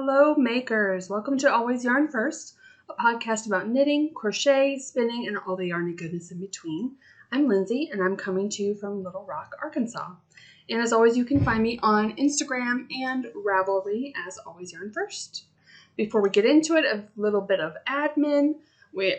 Hello makers, welcome to Always Yarn First, a podcast about knitting, crochet, spinning, and all the yarny goodness in between. I'm Lindsay and I'm coming to you from Little Rock, Arkansas. And as always, you can find me on Instagram and Ravelry as Always Yarn First. Before we get into it, a little bit of admin.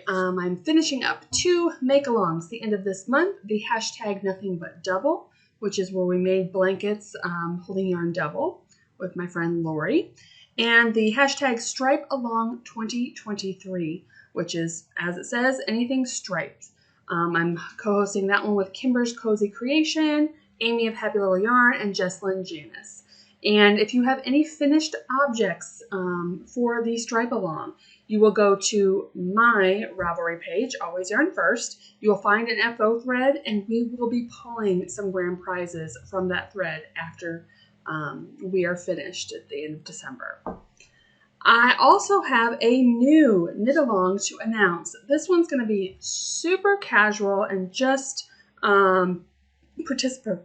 I'm finishing up 2 make-alongs the end of this month, the hashtag Nothing But Double, which is where we made blankets holding yarn double with my friend Lori, and the hashtag Stripe Along 2023, which is, as it says, anything striped. I'm co-hosting that one with Kimbers Cozy Creation, Amy of Happy Little Yarn, and Jesslyn Janice. And if you have any finished objects for the Stripe Along, you will go to my Ravelry page, Always Yarn First. You will find an FO thread, and we will be pulling some grand prizes from that thread after we are finished at the end of December. I also have a new knit along to announce. This one's going to be super casual and just participate.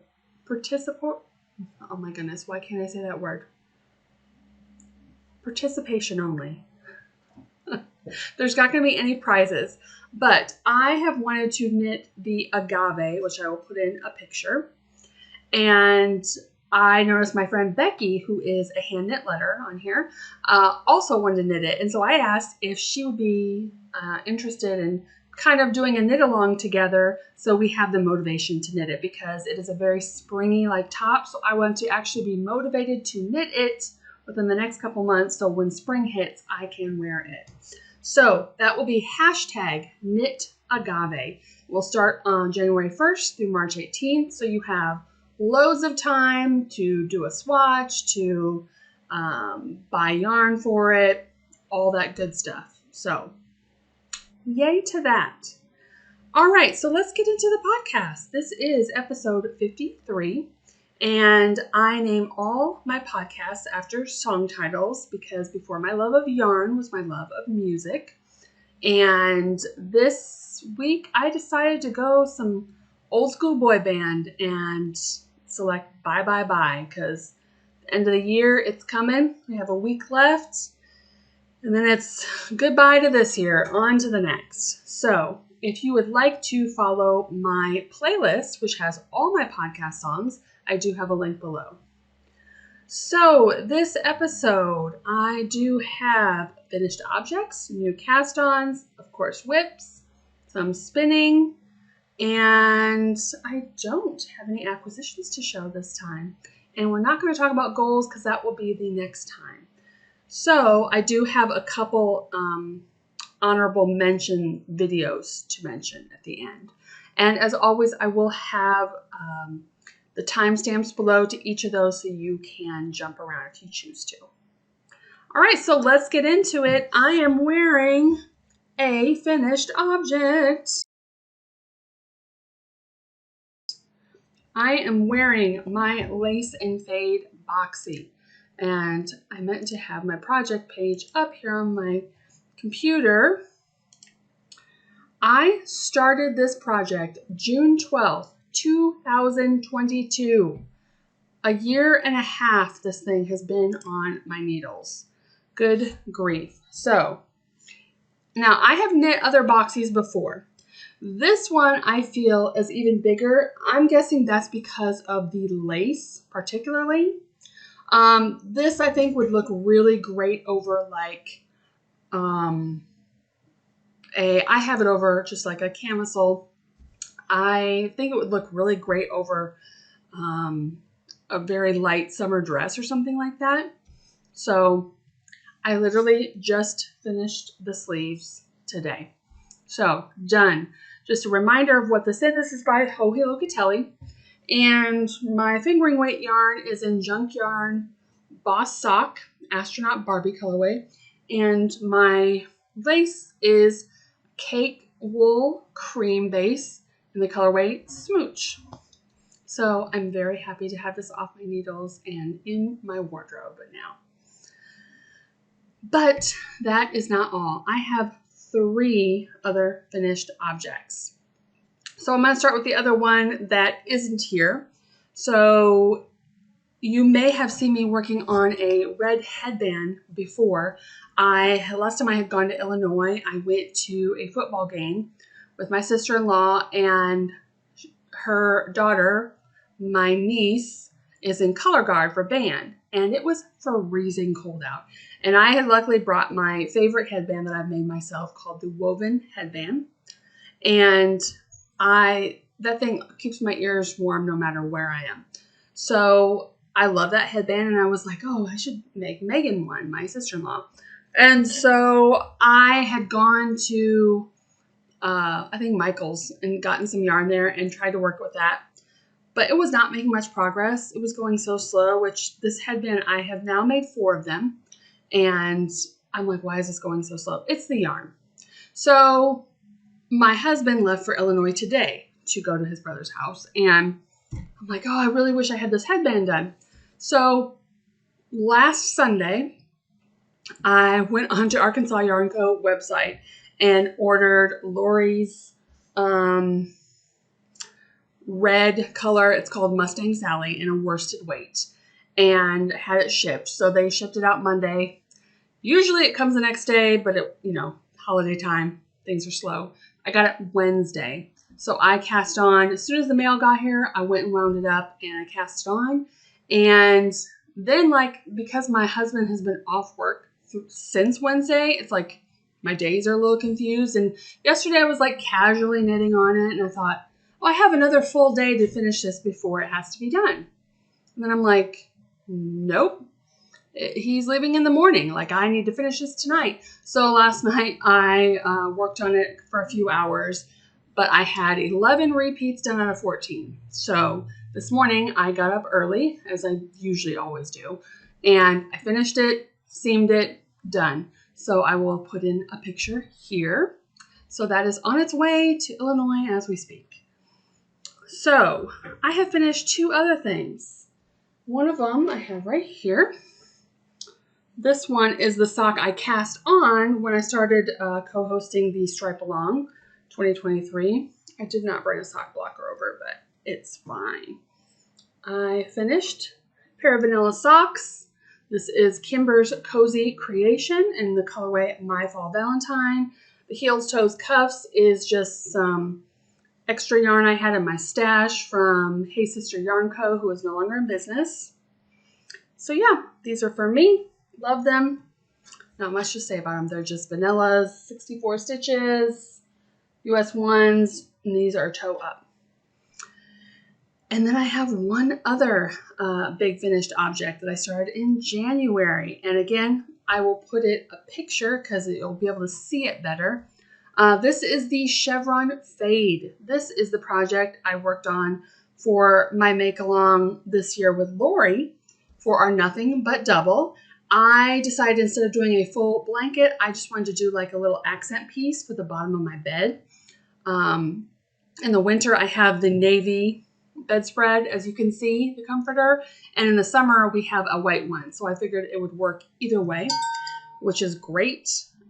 Oh my goodness, why can't I say that word? Participation only. There's not going to be any prizes, but I have wanted to knit the Agave, which I will put in a picture, and I noticed my friend Becky, who is a hand knit letter on here, also wanted to knit it. And so I asked if she would be interested in kind of doing a knit along together so we have the motivation to knit it, because it is a very springy like top. So I want to actually be motivated to knit it within the next couple months, so when spring hits, I can wear it. So that will be hashtag knit Agave. We'll start on January 1st through March 18th. So you have loads of time to do a swatch, to buy yarn for it, all that good stuff. So yay to that. All right, so let's get into the podcast. This is episode 53, and I name all my podcasts after song titles because before my love of yarn was my love of music. And this week I decided to go some old school boy band and select Bye Bye Bye, because the end of the year, it's coming. We have a week left, and then it's goodbye to this year, on to the next. So if you would like to follow my playlist, which has all my podcast songs, I do have a link below. So this episode, I do have finished objects, new cast-ons, of course whips, some spinning, and I don't have any acquisitions to show this time. And we're not going to talk about goals because that will be the next time. So I do have a couple honorable mention videos to mention at the end. And as always, I will have the timestamps below to each of those so you can jump around if you choose to. All right, so let's get into it. I am wearing a finished object. I am wearing my Lace and Fade Boxy, and I meant to have my project page up here on my computer. I started this project June 12th, 2022. A year and a half this thing has been on my needles. Good grief. So, now I have knit other Boxies before. This one I feel is even bigger. I'm guessing that's because of the lace particularly. This I think would look really great over like I have it over just like a camisole. I think it would look really great over a very light summer dress or something like that. So I literally just finished the sleeves today. So done. Just a reminder of what this is. This is by Locatelli. And my fingering weight yarn is in Junkyarn Boss Sock, Astronaut Barbie colorway. And my lace is Cake Wool Cream Base in the colorway Smooch. So I'm very happy to have this off my needles and in my wardrobe now. But that is not all. I have 3 other finished objects. So I'm going to start with the other one that isn't here. So you may have seen me working on a red headband before. Last time I had gone to Illinois, I went to a football game with my sister-in-law and her daughter. My niece is in color guard for band, and it was freezing cold out. And I had luckily brought my favorite headband that I've made myself called the woven headband. And that thing keeps my ears warm no matter where I am. So I love that headband, and I was like, oh, I should make Megan one, my sister-in-law. And so I had gone to, I think Michael's, and gotten some yarn there and tried to work with that. But it was not making much progress. It was going so slow, which this headband, I have now made 4 of them. And I'm like, why is this going so slow? It's the yarn. So my husband left for Illinois today to go to his brother's house. And I'm like, oh, I really wish I had this headband done. So last Sunday, I went onto Arkansas Yarn Co. website and ordered Lori's red color. It's called Mustang Sally in a worsted weight, and had it shipped. So they shipped it out Monday. Usually it comes the next day, but holiday time, things are slow. I got it Wednesday. So I cast on, as soon as the mail got here, I went and wound it up and I cast it on. And then, because my husband has been off work since Wednesday, it's like my days are a little confused. And yesterday I was casually knitting on it, and I thought, oh, I have another full day to finish this before it has to be done. And then I'm like, nope, he's leaving in the morning. I need to finish this tonight. So last night I worked on it for a few hours, but I had 11 repeats done out of 14. So this morning I got up early, as I usually always do, and I finished it, seamed it, done. So I will put in a picture here. So that is on its way to Illinois as we speak. So I have finished 2 other things. One of them I have right here. This one is the sock I cast on when I started co-hosting the Stripe Along 2023. I did not bring a sock blocker over, but it's fine. I finished a pair of vanilla socks. This is Kimbers Cozy Creation in the colorway My Fall Valentine. The heels, toes, cuffs is just some extra yarn I had in my stash from Hey Sister Yarn Co., who is no longer in business. So yeah, these are for me. Love them. Not much to say about them. They're just vanillas, 64 stitches, US ones, and these are toe up. And then I have one other big finished object that I started in January. And again, I will put a picture because you'll be able to see it better. This is the Chevron Fade. This is the project I worked on for my make-along this year with Lori for our Nothing But Double. I decided instead of doing a full blanket, I just wanted to do a little accent piece for the bottom of my bed. In the winter, I have the navy bedspread, as you can see, the comforter. And in the summer, we have a white one. So I figured it would work either way, which is great.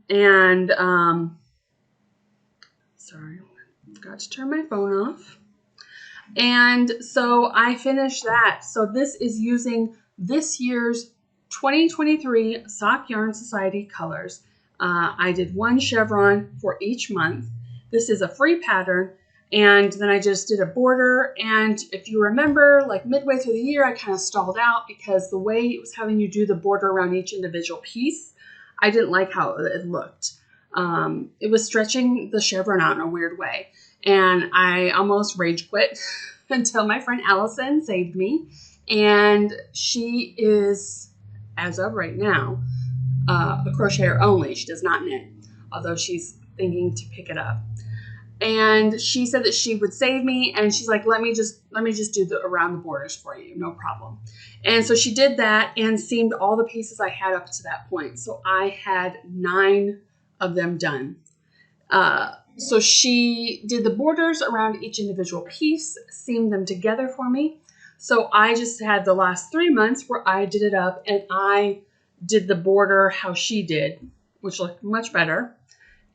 And, sorry, I forgot to turn my phone off. And so I finished that. So this is using this year's 2023 Sock Yarn Society colors. I did 1 chevron for each month. This is a free pattern. And then I just did a border. And if you remember, midway through the year, I kind of stalled out because the way it was having you do the border around each individual piece, I didn't like how it looked. It was stretching the chevron out in a weird way. And I almost rage quit until my friend Allison saved me. And she is, as of right now, a crocheter only. She does not knit, although she's thinking to pick it up. And she said that she would save me, and she's like, let me just do the around the borders for you, no problem. And so she did that and seamed all the pieces I had up to that point. So I had 9 of them done. So she did the borders around each individual piece, seamed them together for me. So I just had the last 3 months where I did it up, and I did the border how she did, which looked much better.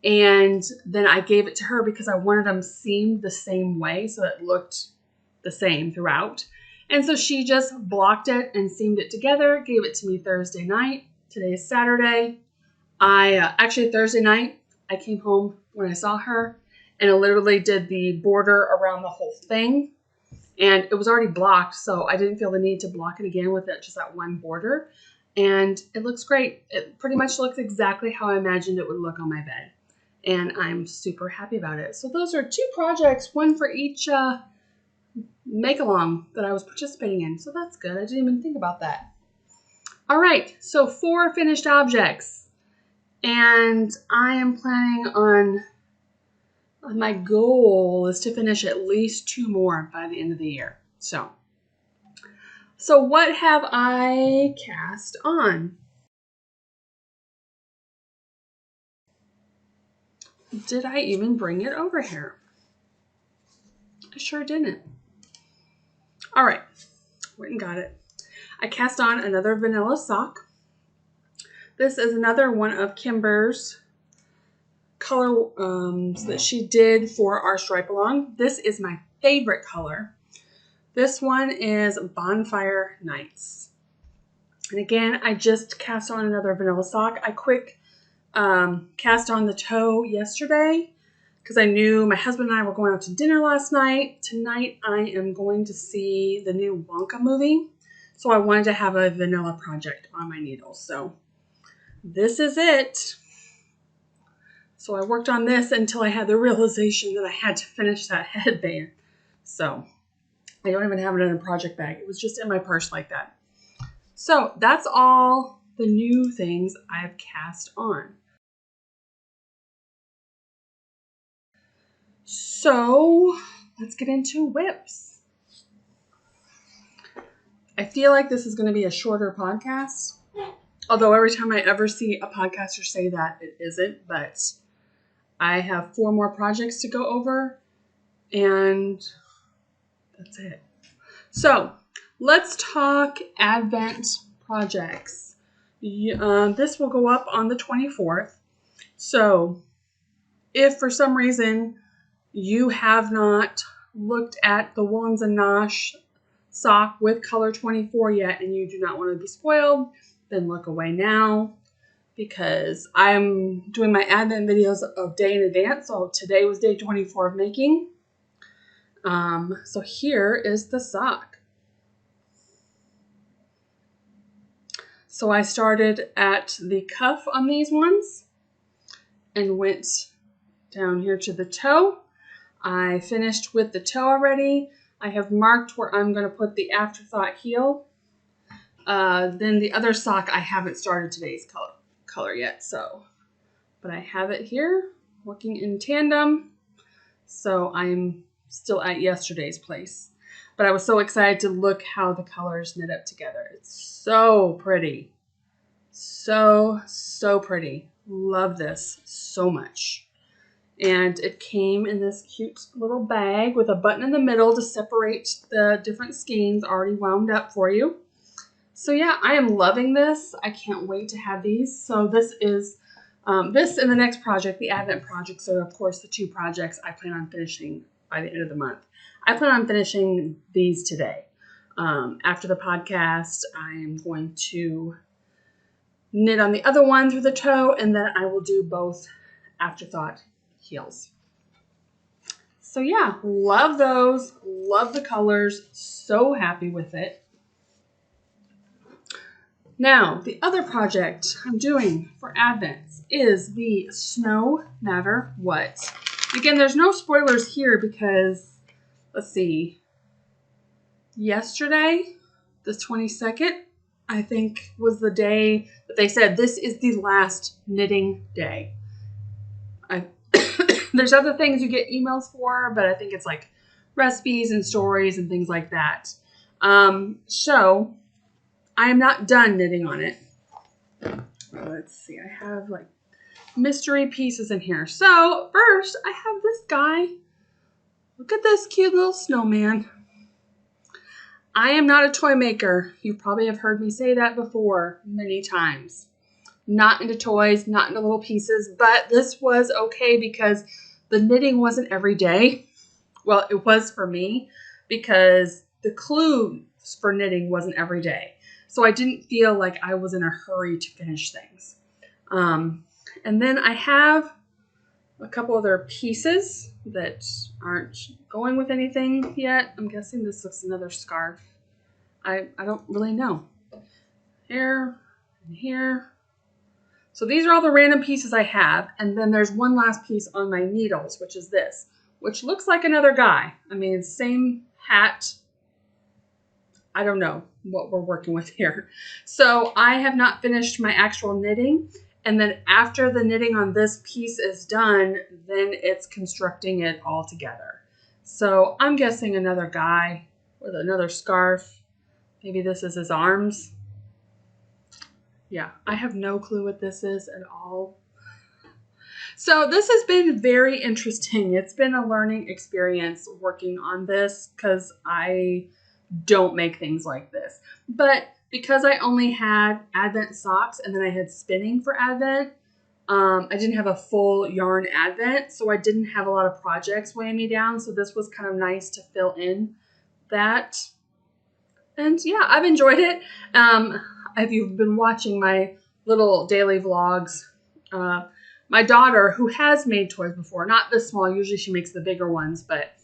And then I gave it to her because I wanted them seamed the same way so it looked the same throughout. And so she just blocked it and seamed it together, gave it to me Thursday night. Today is Saturday. Actually Thursday night, I came home when I saw her and I literally did the border around the whole thing. And it was already blocked, so I didn't feel the need to block it again with it, just that one border. And it looks great. It pretty much looks exactly how I imagined it would look on my bed. And I'm super happy about it. So those are 2 projects, one for each make-along that I was participating in. So that's good. I didn't even think about that. All right, so 4 finished objects. And I am planning on, my goal is to finish at least 2 more by the end of the year. So what have I cast on? Did I even bring it over here? I sure didn't. All right, went and got it. I cast on another vanilla sock. This is another one of Kimbers' color that she did for our stripe along. This is my favorite color. This one is Bonfire Nights. And again, I just cast on another vanilla sock. I quick cast on the toe yesterday because I knew my husband and I were going out to dinner last night. Tonight I am going to see the new Wonka movie. So I wanted to have a vanilla project on my needles. So this is it. So I worked on this until I had the realization that I had to finish that headband. So I don't even have it in a project bag. It was just in my purse like that. So that's all the new things I've cast on. So let's get into whips. I feel like this is going to be a shorter podcast. Although every time I ever see a podcaster say that, it isn't. But I have 4 more projects to go over. And that's it. So let's talk Advent projects. This will go up on the 24th. So if for some reason you have not looked at the Woolens Nosh sock with color 24 yet and you do not want to be spoiled, then look away now because I'm doing my Advent videos a day in advance. So today was day 24 of making. So here is the sock. So I started at the cuff on these ones and went down here to the toe. I finished with the toe already. I have marked where I'm going to put the afterthought heel. Then the other sock, I haven't started today's color yet. But I have it here working in tandem. So I'm still at yesterday's place. But I was so excited to look how the colors knit up together. It's so pretty. So pretty. Love this so much. And it came in this cute little bag with a button in the middle to separate the different skeins already wound up for you. So yeah, I am loving this. I can't wait to have these. So this is this and the next project, the Advent projects, are of course the 2 projects I plan on finishing by the end of the month. I plan on finishing these today. After the podcast, I am going to knit on the other one through the toe, and then I will do both afterthought heels. So yeah, love those. Love the colors. So happy with it. Now, the other project I'm doing for Advent is the Snow Matter What. Again, there's no spoilers here because, let's see, yesterday, the 22nd, I think was the day that they said this is the last knitting day. There's other things you get emails for, but I think it's like recipes and stories and things like that. So I am not done knitting on it. Let's see, I have like mystery pieces in here. So first I have this guy. Look at this cute little snowman. I am not a toy maker. You probably have heard me say that before many times. Not into toys, not into little pieces, but this was okay because the knitting wasn't every day. Well, it was for me because the clue for knitting wasn't every day. So I didn't feel like I was in a hurry to finish things. And then I have a couple other pieces that aren't going with anything yet. I'm guessing this looks another scarf. I don't really know. Here and here. So these are all the random pieces I have. And then there's one last piece on my needles, which is this, which looks like another guy. I mean, same hat. I don't know what we're working with here. So I have not finished my actual knitting. And then after the knitting on this piece is done, then it's constructing it all together. So I'm guessing another guy with another scarf. Maybe this is his arms. Yeah, I have no clue what this is at all. So this has been very interesting. It's been a learning experience working on this because I don't make things like this. But because I only had Advent socks and then I had spinning for Advent, I didn't have a full yarn Advent, so I didn't have a lot of projects weighing me down. So this was kind of nice to fill in that. And yeah, I've enjoyed it. If you've been watching my little daily vlogs, my daughter, who has made toys before, not this small, usually she makes the bigger ones, but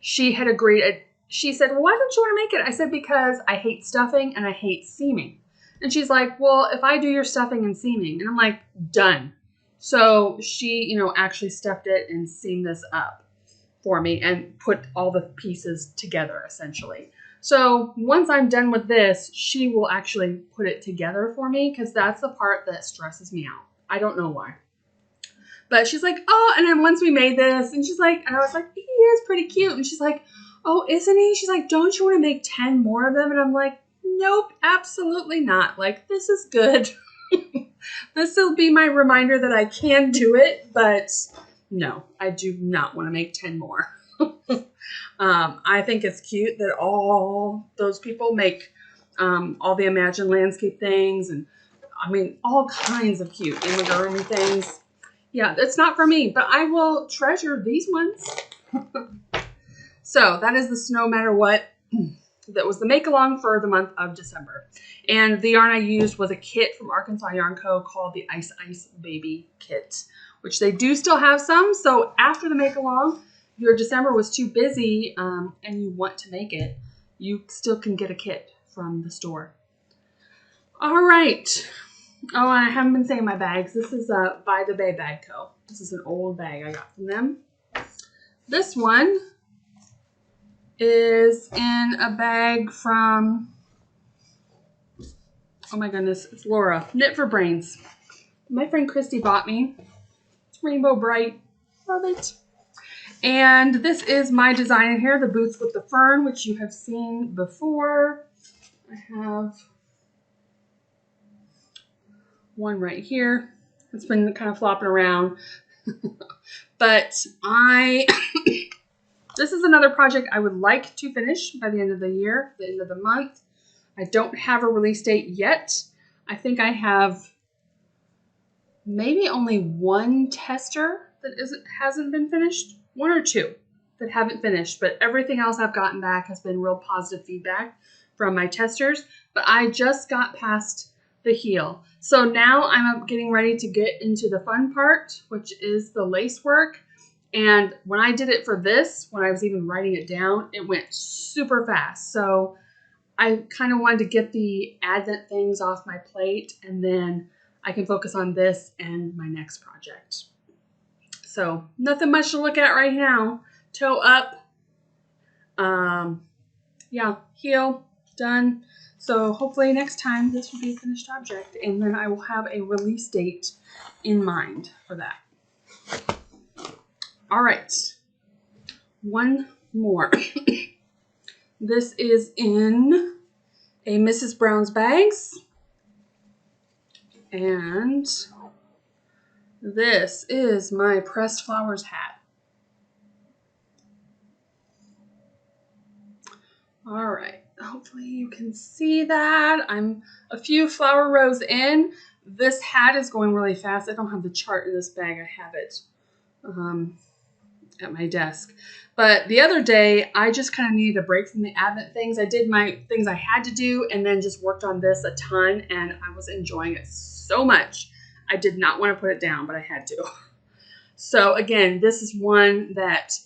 she had agreed. She said, well, why don't you want to make it? I said, because I hate stuffing and I hate seaming. And she's like, well, if I do your stuffing and seaming. And I'm like, done. So she, actually stuffed it and seamed this up for me and put all the pieces together, essentially. So once I'm done with this, she will actually put it together for me because that's the part that stresses me out. I don't know why. But she's like, oh, and then once we made this, and she's like, and I was like, he is pretty cute. And she's like, oh, isn't he? She's like, don't you want to make 10 more of them? And I'm like, nope, absolutely not. Like, this is good. This will be my reminder that I can do it, but no, I do not want to make 10 more. I think it's cute that all those people make all the Imagine Landscape things and, I mean, all kinds of cute amigurumi things. Yeah, it's not for me, but I will treasure these ones. So that is the No Matter What. That was the make-along for the month of December. And the yarn I used was a kit from Arkansas Yarn Co. called the Ice Ice Baby Kit, which they do still have some. So after the make-along, your December was too busy and you want to make it, you still can get a kit from the store. All right. Oh, and I haven't been saying my bags. This is By the Bay Bag Co. This is an old bag I got from them. This one is in a bag from, oh my goodness, it's Laura. Knit for Brains. My friend Christy bought me. It's Rainbow Bright. Love it. And this is my design in here, the boots with the fern, which you have seen before. I have one right here. It's been kind of flopping around. But this is another project I would like to finish by the end of the year, the end of the month. I don't have a release date yet. I think I have maybe only one tester that hasn't been finished. One or two that haven't finished, but everything else I've gotten back has been real positive feedback from my testers. But I just got past the heel. So now I'm getting ready to get into the fun part, which is the lace work. And when I did it for this, when I was even writing it down, it went super fast. So I kind of wanted to get the Advent things off my plate, and then I can focus on this and my next project. So nothing much to look at right now. Toe up. Yeah, heel, done. So hopefully next time this will be a finished object, and then I will have a release date in mind for that. All right, one more. This is in a Mrs. Brown's Bags, and this is my pressed flowers hat. All right, hopefully you can see that. I'm a few flower rows in. This hat is going really fast. I don't have the chart in this bag. I have it at my desk. But the other day, I just kind of needed a break from the Advent things. I did my things I had to do and then just worked on this a ton, and I was enjoying it so much. I did not want to put it down, but I had to. So again, this is one that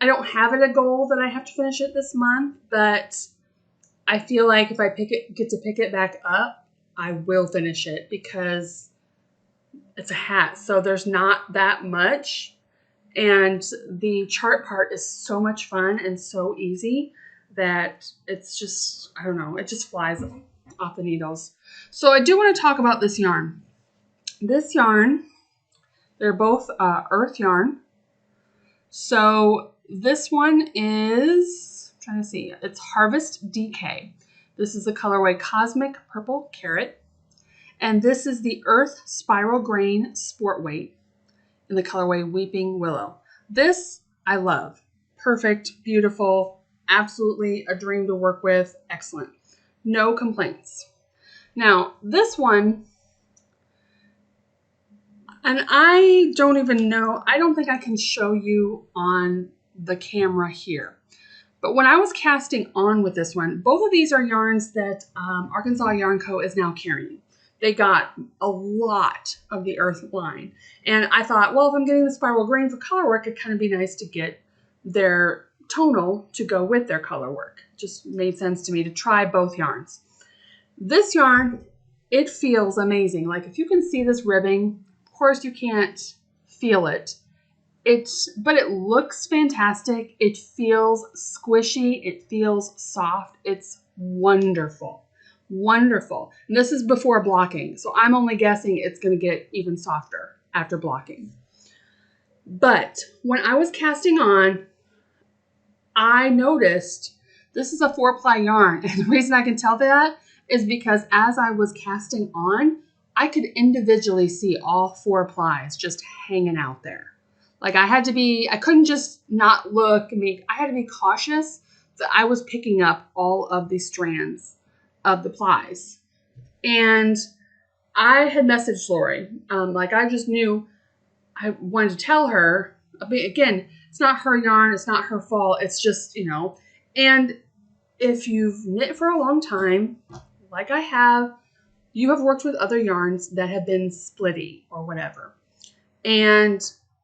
I don't have it a goal that I have to finish it this month, but I feel like if I get to pick it back up, I will finish it because it's a hat. So there's not that much. And the chart part is so much fun and so easy that it's just, I don't know, it just flies off the needles. So I do want to talk about this yarn. This yarn, they're both Urth yarn. So this one is, I'm trying to see, it's Harvest DK. This is the colorway Cosmic Purple Carrot. And this is the Urth Spiral Grain Sport Weight in the colorway Weeping Willow. This I love. Perfect, beautiful, absolutely a dream to work with. Excellent. No complaints. Now, this one, and I don't even know, I don't think I can show you on the camera here. But when I was casting on with this one, both of these are yarns that Arkansas Yarn Co. is now carrying. They got a lot of the Urth line. And I thought, well, if I'm getting the spiral grain for color work, it'd kind of be nice to get their tonal to go with their color work. Just made sense to me to try both yarns. This yarn, it feels amazing. Like if you can see this ribbing, of course you can't feel it. But it looks fantastic. It feels squishy. It feels soft. It's wonderful. Wonderful. And this is before blocking, so I'm only guessing it's going to get even softer after blocking. But when I was casting on, I noticed this is a 4-ply yarn, and the reason I can tell that is because as I was casting on, I could individually see all 4 plies just hanging out there. Like I couldn't just not look. I had to be cautious that I was picking up all of the strands of the plies. And I had messaged Lori. Like I just knew I wanted to tell her. Again, it's not her yarn. It's not her fault. It's just, and if you've knit for a long time, like I have, you have worked with other yarns that have been splitty or whatever. And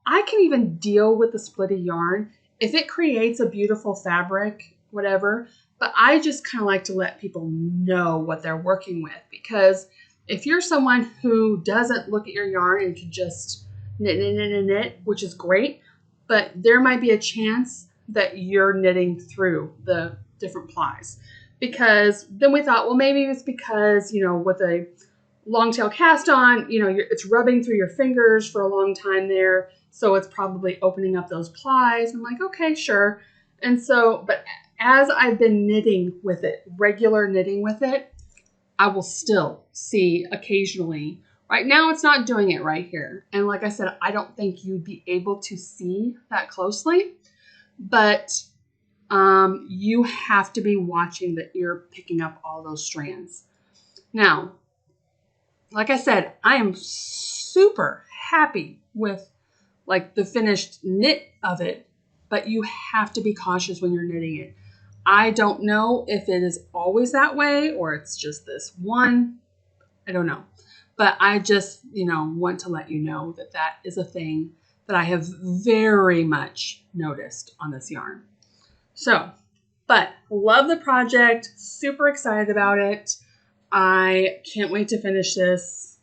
I can even deal with the splitty yarn if it creates a beautiful fabric, whatever. But I just kind of like to let people know what they're working with, because if you're someone who doesn't look at your yarn and can just knit, which is great, but there might be a chance that you're knitting through the different plies. Because then we thought, well, maybe it's because, with a long tail cast on, it's rubbing through your fingers for a long time there. So it's probably opening up those plies. I'm like, okay, sure. And so, but as I've been knitting with it, regular knitting with it, I will still see occasionally. Right now, it's not doing it right here. And like I said, I don't think you'd be able to see that closely, but you have to be watching that you're picking up all those strands. Now, like I said, I am super happy with like the finished knit of it, but you have to be cautious when you're knitting it. I don't know if it is always that way or it's just this one. I don't know. But I just, want to let you know that that is a thing that I have very much noticed on this yarn. So, but love the project. Super excited about it. I can't wait to finish this.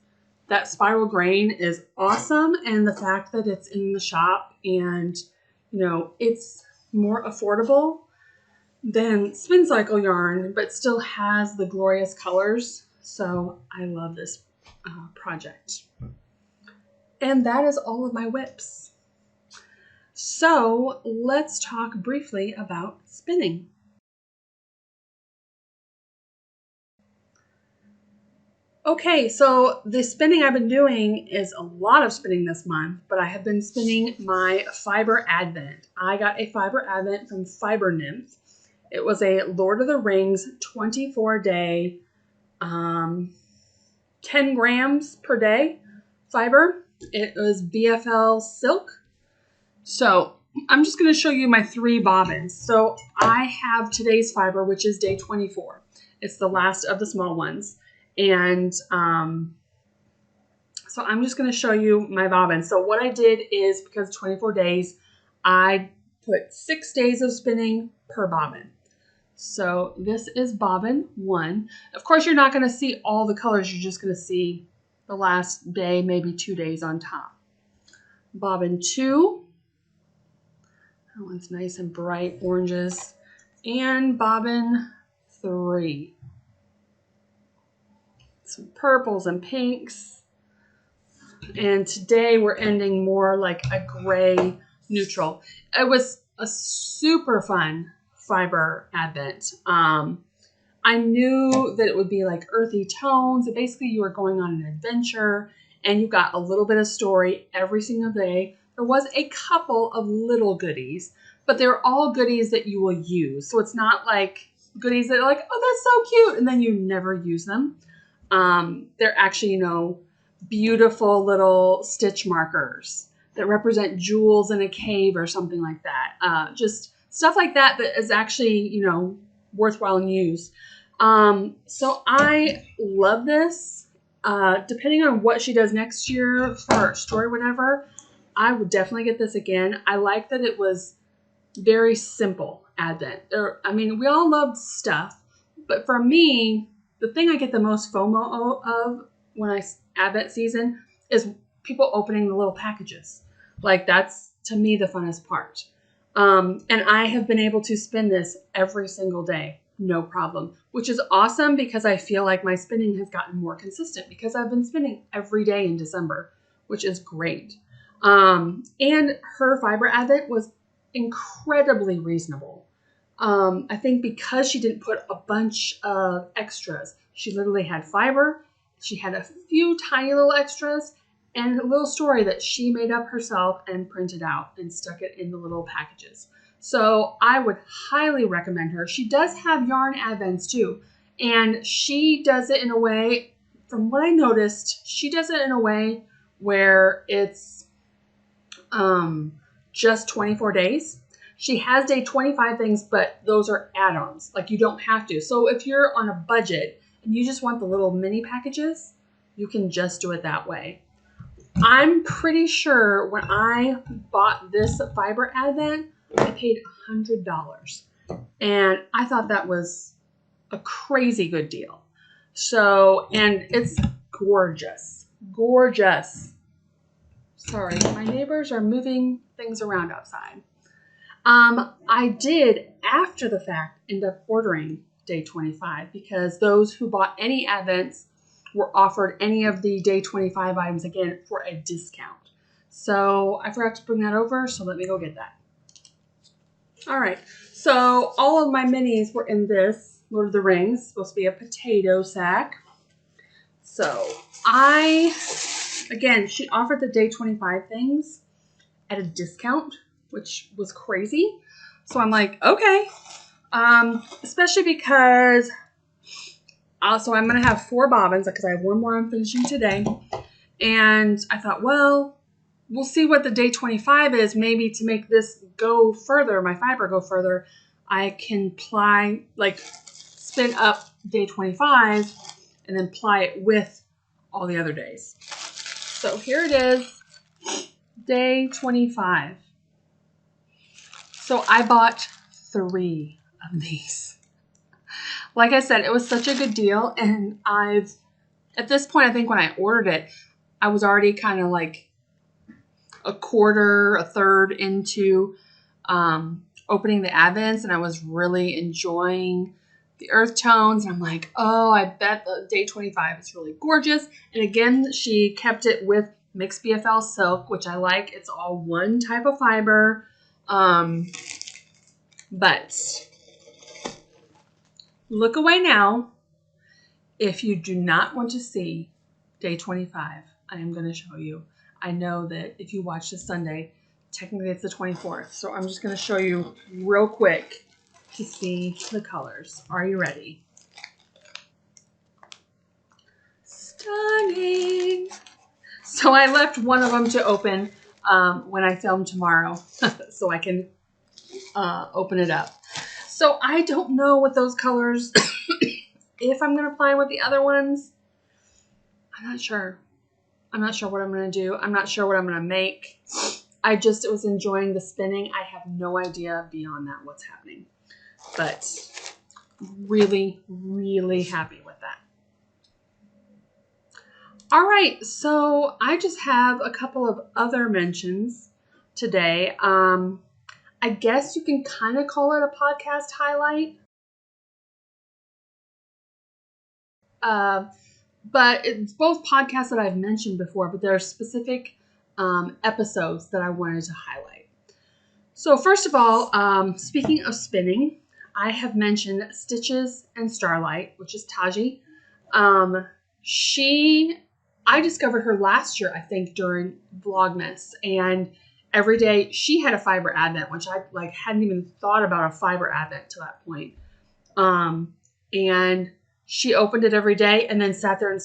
That spiral grain is awesome. And the fact that it's in the shop and, it's more affordable than spin cycle yarn, but still has the glorious colors. So I love this project. And that is all of my whips. So let's talk briefly about spinning. Okay, so the spinning I've been doing is a lot of spinning this month, but I have been spinning my Fiber Advent. I got a Fiber Advent from Fiber Nymph. It was a Lord of the Rings 24-day, 10 grams per day fiber. It was BFL silk. So I'm just going to show you my 3 bobbins. So I have today's fiber, which is day 24. It's the last of the small ones. And so I'm just going to show you my bobbins. So what I did is, because 24 days, I put 6 days of spinning per bobbin. So this is bobbin 1. Of course, you're not going to see all the colors. You're just going to see the last day, maybe 2 days on top. Bobbin 2. That one's nice and bright oranges. And bobbin 3. Some purples and pinks. And today we're ending more like a gray neutral. It was a super fun fiber advent. I knew that it would be like earthy tones. So basically you were going on an adventure and you got a little bit of story every single day. There was a couple of little goodies, but they're all goodies that you will use. So it's not like goodies that are like, oh, that's so cute, and then you never use them. They're actually, you know, beautiful little stitch markers that represent jewels in a cave or something like that. Just stuff like that that is actually, you know, worthwhile and used. So I love this. Depending on what she does next year for her story, whatever, I would definitely get this again. I like that it was very simple advent. I mean, we all loved stuff, but for me, the thing I get the most FOMO of when I advent season is people opening the little packages. Like, that's to me the funnest part. And I have been able to spin this every single day, no problem, which is awesome because I feel like my spinning has gotten more consistent because I've been spinning every day in December, which is great. And her fiber advent was incredibly reasonable. I think because she didn't put a bunch of extras, she literally had fiber, she had a few tiny little extras, and a little story that she made up herself and printed out and stuck it in the little packages. So I would highly recommend her. She does have yarn advents too, and she does it in a way, from what I noticed, she does it in a way where it's just 24 days. She has day 25 things, but those are add-ons. Like, you don't have to. So if you're on a budget and you just want the little mini packages, you can just do it that way. I'm pretty sure when I bought this fiber advent, I paid $100. And I thought that was a crazy good deal. So, and it's gorgeous. Gorgeous. Sorry, my neighbors are moving things around outside. I did, after the fact, end up ordering day 25 because those who bought any advents were offered any of the day 25 items again for a discount. So I forgot to bring that over, so let me go get that. All right, so all of my minis were in this Lord of the Rings, supposed to be a potato sack. So again, she offered the day 25 things at a discount, which was crazy. So I'm like, okay. Especially because also I'm going to have 4 bobbins because I have 1 more I'm finishing today. And I thought, well, we'll see what the day 25 is. Maybe to make this go further, my fiber go further, I can spin up day 25 and then ply it with all the other days. So here it is, day 25. So I bought 3 of these. Like I said, it was such a good deal. And at this point, I think when I ordered it, I was already kind of like a third into opening the advents. And I was really enjoying the earth tones. And I'm like, oh, I bet the day 25 is really gorgeous. And again, she kept it with mixed BFL silk, which I like. It's all one type of fiber. But look away now if you do not want to see day 25. I am going to show you. I know that if you watch this Sunday, technically it's the 24th. So I'm just going to show you real quick to see the colors. Are you ready? Stunning. So I left one of them to open. when I film tomorrow so I can open it up. So I don't know what those colors, if I'm going to apply with the other ones. I'm not sure. I'm not sure what I'm going to do. I'm not sure what I'm going to make. I just was enjoying the spinning. I have no idea beyond that what's happening. But really, really happy with that. All right, so I just have a couple of other mentions today. I guess you can kind of call it a podcast highlight. But it's both podcasts that I've mentioned before, but there are specific episodes that I wanted to highlight. So first of all, speaking of spinning, I have mentioned Stitches and Starlight, which is Taji. I discovered her last year, I think, during Vlogmas, and every day she had a fiber advent, which I hadn't even thought about a fiber advent to that point. And she opened it every day and then sat there and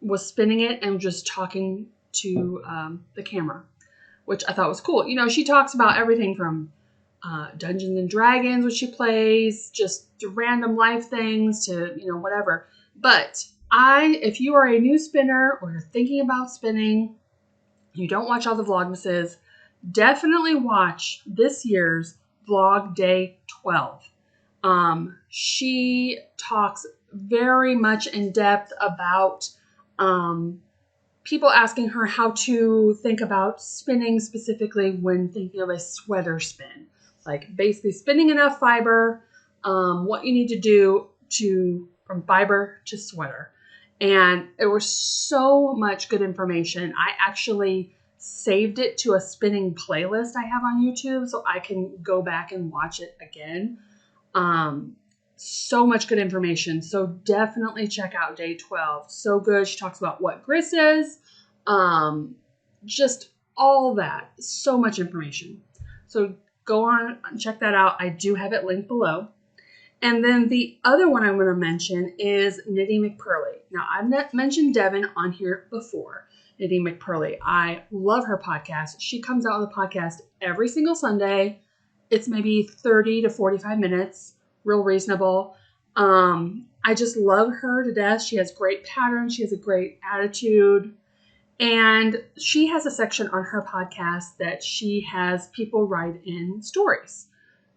was spinning it and just talking to the camera, which I thought was cool. You know, she talks about everything from Dungeons and Dragons, which she plays, just random life things to, you know, whatever. But if you are a new spinner or you're thinking about spinning, you don't watch all the Vlogmases, definitely watch this year's Vlog Day 12. She talks very much in depth about people asking her how to think about spinning specifically when thinking of a sweater spin. Like basically spinning enough fiber, what you need to do from fiber to sweater. And there was so much good information. I actually saved it to a spinning playlist I have on YouTube so I can go back and watch it again. So much good information. So definitely check out Day 12. So good. She talks about what grist is. Just all that. So much information. So go on and check that out. I do have it linked below. And then the other one I'm going to mention is Nitty McPurley. Now, I've mentioned Devin on here before. Nitty McPurley. I love her podcast. She comes out with a podcast every single Sunday. It's maybe 30 to 45 minutes. Real reasonable. I just love her to death. She has great patterns. She has a great attitude. And she has a section on her podcast that she has people write in stories.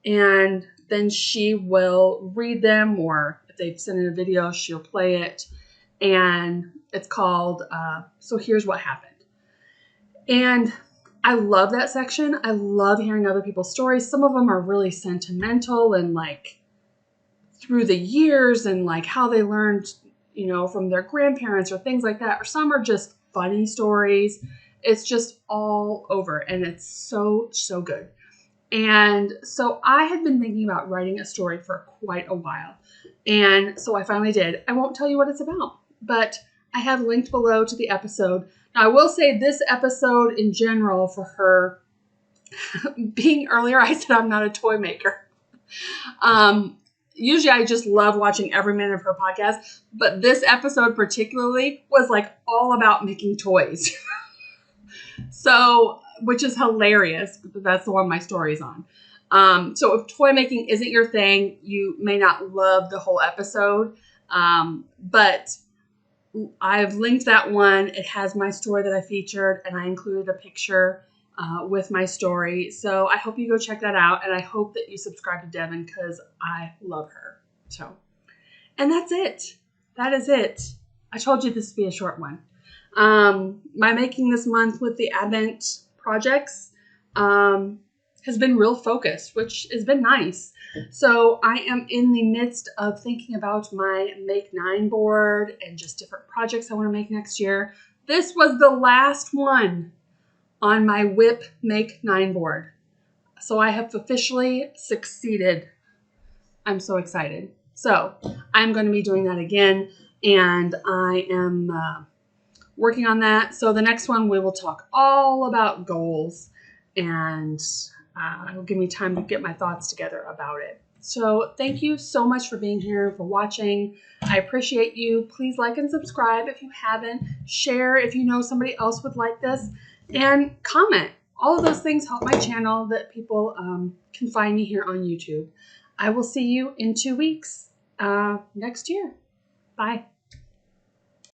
And then she will read them, or if they've sent in a video, she'll play it. And it's called, So Here's What Happened. And I love that section. I love hearing other people's stories. Some of them are really sentimental and like through the years and like how they learned, you know, from their grandparents or things like that. Or some are just funny stories. It's just all over and it's so, so good. And so I had been thinking about writing a story for quite a while. And so I finally did. I won't tell you what it's about, but I have linked below to the episode. Now, I will say this episode in general for her, being earlier, I said I'm not a toy maker. Usually I just love watching every minute of her podcast, but this episode particularly was like all about making toys. So, which is hilarious, because that's the one my story is on. So if toy making isn't your thing, you may not love the whole episode, but I've linked that one. It has my story that I featured, and I included a picture with my story. So I hope you go check that out, and I hope that you subscribe to Devin because I love her. So, and that's it. That is it. I told you this would be a short one. My making this month with the Advent projects has been real focused, which has been nice. So I am in the midst of thinking about my Make 9 board and just different projects I want to make next year. This was the last one on my WIP Make 9 board. So I have officially succeeded. I'm so excited. So I'm going to be doing that again, and I am working on that. So the next one, we will talk all about goals, and it'll give me time to get my thoughts together about it. So thank you so much for being here, for watching. I appreciate you. Please like and subscribe if you haven't. Share if you know somebody else would like this. And comment. all of those things help my channel, that people can find me here on YouTube. I will see you in 2 weeks next year. Bye.